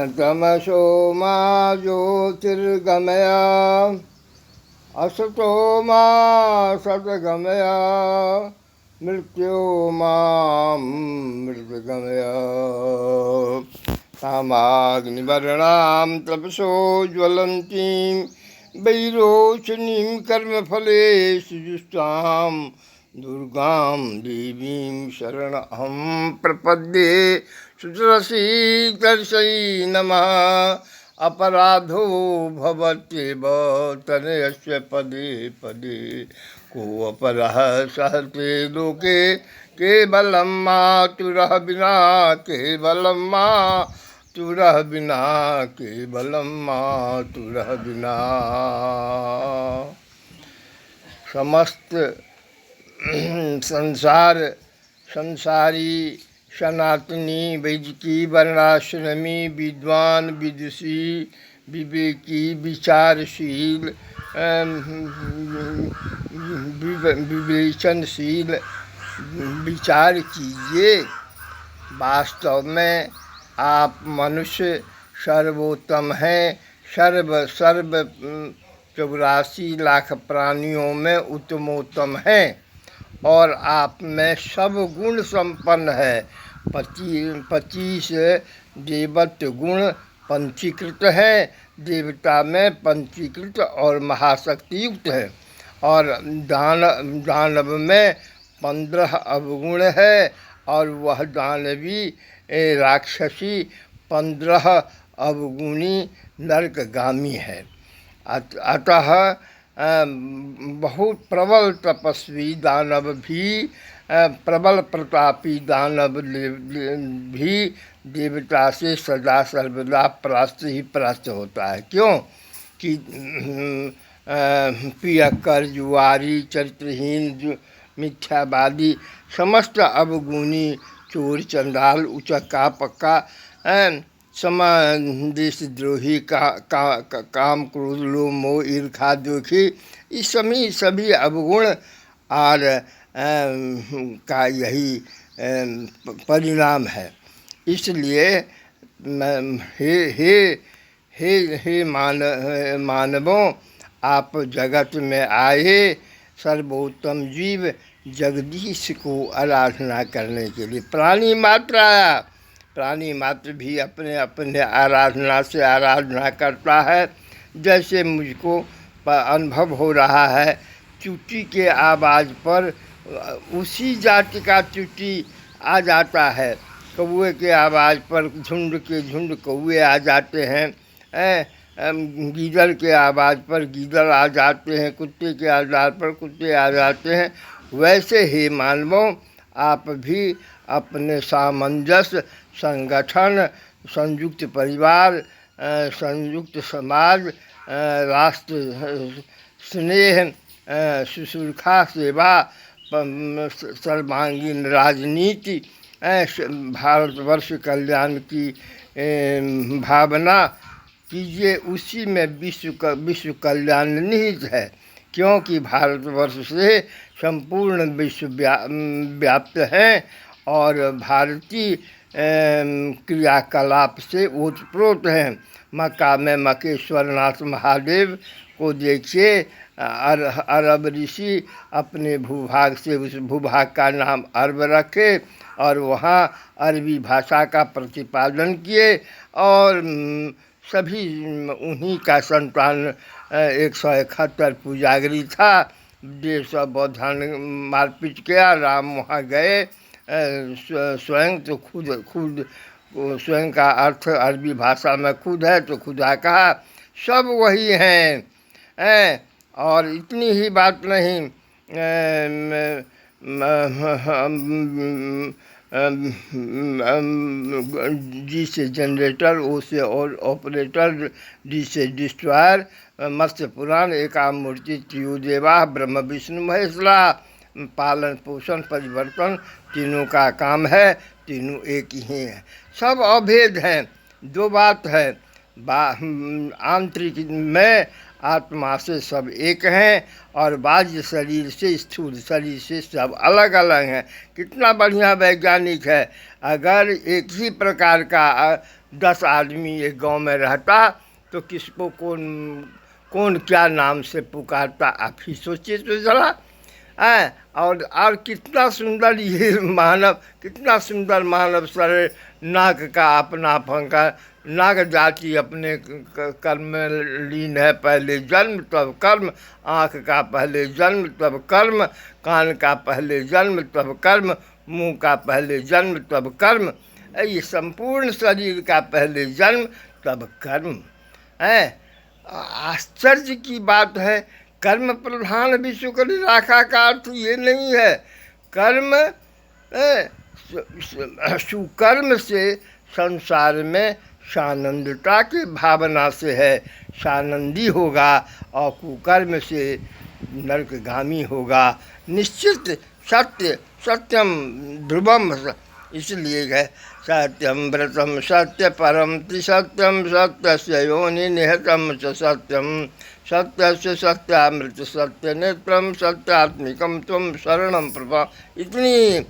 तमसो मा ज्योतिर्गमय असतो मा सद्गमय मृत्युर्मामृतगमय। तामाग्निवर्णां तपसो ज्वलन्तीं वैरोचनीं कर्मफलेषु जुष्टां दुर्गां देवीं शरणहं प्रपद्ये। शुचिरसीतर्षयी नमः। अपराधो भवत्येव तनयस्य पदे पदे। को अपरः सहते लोके केवलं मातुरः विना। केवलं मातुरः विना। केवलं मातुरः विना। समस्त संसारी सनातनी वैदिकी वर्णाश्रमी विद्वान विदुषी विवेकी विचारशील विवेचनशील विचार कीजिए। वास्तव में आप मनुष्य सर्वोत्तम हैं। सर्व 84 लाख प्राणियों में उत्तमोत्तम हैं और आप में सब गुण संपन्न है। 25 देवत्व गुण पंचीकृत हैं। देवता में पंचीकृत और महाशक्ति युक्त है। और दानव में 15 अवगुण है और वह दानवी राक्षसी 15 अवगुणी नरकगामी है। अतः बहुत प्रबल तपस्वी दानव भी प्रबल प्रतापी दानव भी देवता से सदा सर्वदा परास्त ही परास्त होता है। क्यों कि पियक्कर जुआरी चरित्रहीन मिथ्यावादी समस्त अवगुणी चोर चंडाल उचक्का पक्का देशद्रोही काम क्रोध लोभ मोह ईर्ष्या दुखी इस सभी अवगुण और का यही परिणाम है। इसलिए हे मानवों, आप जगत में आए सर्वोत्तम जीव जगदीश को आराधना करने के लिए। प्राणी मात्र आया। प्राणी मात्र भी अपने अपने आराधना से आराधना करता है। जैसे मुझको अनुभव हो रहा है, चुट्टी के आवाज़ पर उसी जाति का चुट्टी आ जाता है। कौवे के आवाज़ पर झुंड के झुंड कौवे आ जाते हैं। गीदड़ के आवाज़ पर गीदड़ आ जाते हैं। कुत्ते के आवाज़ पर कुत्ते आ जाते हैं। वैसे ही मानवों, आप भी अपने सामंजस्य संगठन, संयुक्त परिवार, संयुक्त समाज, राष्ट्र स्नेह, शुश्रूषा सेवा, सर्वांगीण राजनीति, भारतवर्ष कल्याण की भावना कीजिए। उसी में विश्व कल्याण निहित है। क्योंकि भारतवर्ष से संपूर्ण विश्व व्याप्त हैं और भारतीय क्रियाकलाप से ओतप्रोत हैं। मक्का में मकेश्वरनाथ महादेव को देखिए। अरब ऋषि अपने भूभाग से उस भूभाग का नाम अरब रखे और वहाँ अरबी भाषा का प्रतिपादन किए और सभी उन्हीं का संतान 171 पुजागरी था। 150 बौद्धान मारपीट किया। राम वहाँ गए। स्वयं तो खुद स्वयं का अर्थ अरबी भाषा में खुद है तो खुदा कहा। सब वही हैं। और इतनी ही बात नहीं, जी से जनरेटर, ओ से और ऑपरेटर, डी से डिस्ट्रॉयर। मत्स्य पुराण एकामूर्ति त्रियोदेवा ब्रह्म विष्णु महेश्वरा। पालन पोषण परिवर्तन तीनों का काम है। तीनों एक ही हैं। सब अभेद हैं। दो बात है, आंतरिक में आत्मा से सब एक हैं और बाह्य शरीर से, स्थूल शरीर से सब अलग अलग हैं। कितना बढ़िया वैज्ञानिक है। अगर एक ही प्रकार का 10 आदमी एक गांव में रहता तो किसको कौन कौन क्या नाम से पुकारता, आप ही सोचिए तो ज़रा। और कितना सुंदर ये मानव, कितना सुंदर मानव शरीर, नाक का अपना पंखा, नाग जाति अपने कर्म में लीन है, पहले जन्म तब कर्म, आँख का पहले जन्म तब कर्म, कान का पहले जन्म तब कर्म, मुंह का पहले जन्म तब कर्म, ये संपूर्ण शरीर का पहले जन्म तब कर्म है। आश्चर्य की बात है, कर्म प्रधान विश्व करी राखा का अर्थ ये नहीं है कर्म सुकर्म से संसार में सानंदता की भावना से है, सानंदी होगा, और कुकर्म से नरकगामी होगा निश्चित। सत्य सत्यम ध्रुवम, इसलिए है सत्यम व्रतम सत्य परम त्रिसत्यम, सत्य योनि निहतम च सत्यम, सत्य सत्यामृत सत्य नेत्रम, सत्यात्मिकम तुम शरणम प्रभा। इतनी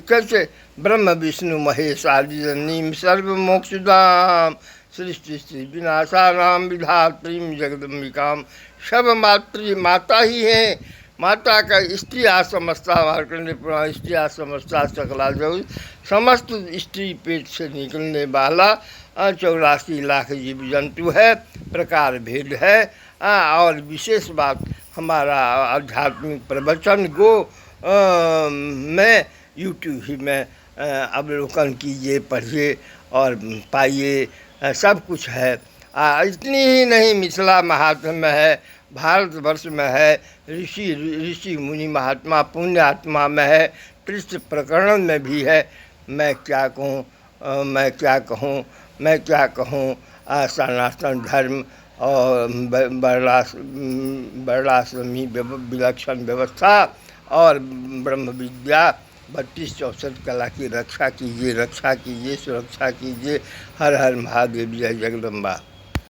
कैसे ब्रह्म विष्णु महेश आदि नीम सर्वमोक्षदाम, सृष्टि स्त्री विनाशानाम विधात्रीम जगदम्बिकाम। सब मातृ माता ही है, माता का स्त्री समस्ता मार्कंडे पुराण, स्त्री समस्ता सकला जगु, समस्त स्त्री पेट से निकलने वाला 84 लाख जीव जंतु है, प्रकार भेद है। और विशेष बात, हमारा आध्यात्मिक प्रवचन गो में यूट्यूब ही में अवलोकन कीजिए, पढ़िए और पाइए, सब कुछ है। इतनी ही नहीं, मिथिला महात्म्य में है, भारतवर्ष में है, ऋषि मुनि महात्मा पुण्य आत्मा में है, कृष्ण प्रकरण में भी है। मैं क्या कहूँ सनातन धर्म और वर्णाश्रमी विलक्षण व्यवस्था और ब्रह्म विद्या 32-64 कला की रक्षा कीजिए, सुरक्षा कीजिए। हर हर महादेव, जय जगदम्बा।